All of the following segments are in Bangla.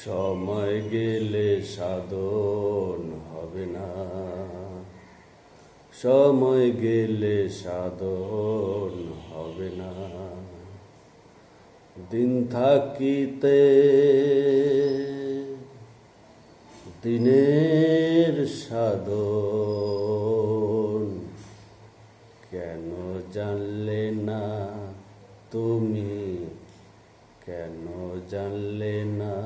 সময় গেলে সাধন হবে না, সময় গেলে সাধন হবে না। দিন থাকিতে দিনের সাধন কেন জানলে না তুমি, কেন জানলে না?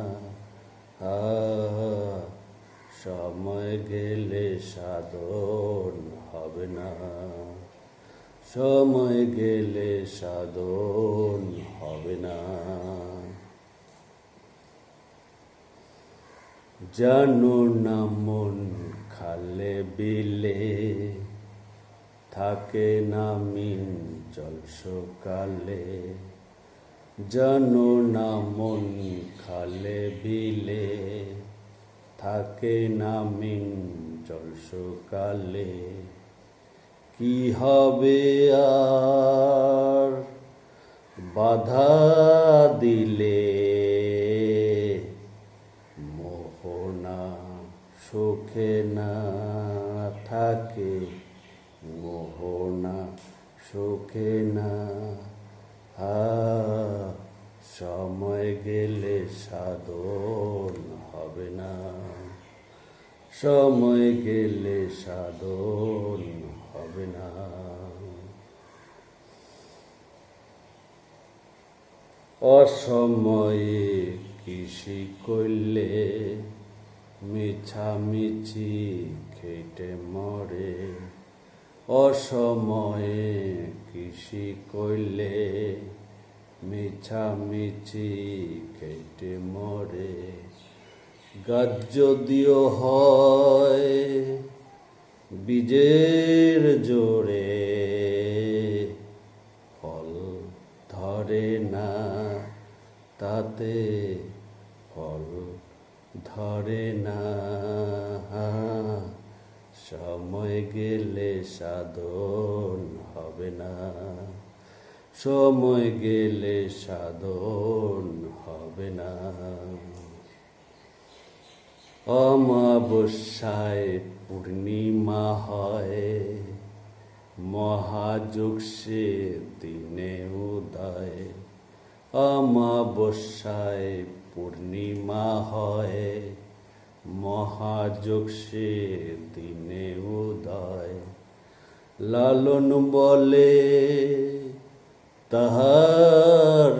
সময় গেলে সাধন হবে না, সময় গেলে সাধন হবে না। জানো না মন খালে বিলে থাকে না মিন জল সকালে। জানো না মন খালে বিলে থাকে না মিন জল সকালে। কি হবে আর বাধা দিলে, মোহনা সুখে না থাকে, মোহনা সুখে না। সময় গেলে সাধন হবে না, সময় গেলে সাধন হবে না। অসময়ে কৃষি করলে মিছামিছি খেটে মরে। অসময়ে কৃষি করলে মিছামিছি খেটে মরে। গাছ যদিও হয় বীজের জোরে, ফল ধরে না তাতে, ফল ধরে না। সময় গেলে সাধন হবে না, সময় গেলে সাধন হবে না। অমাবস্যায় পূর্ণিমা হয়, মহাযোগ সে দিনে উদয়। অমাবস্যায় পূর্ণিমা হয়, মহাযোগ সে দিনে উদয়। লালন বলে তাহার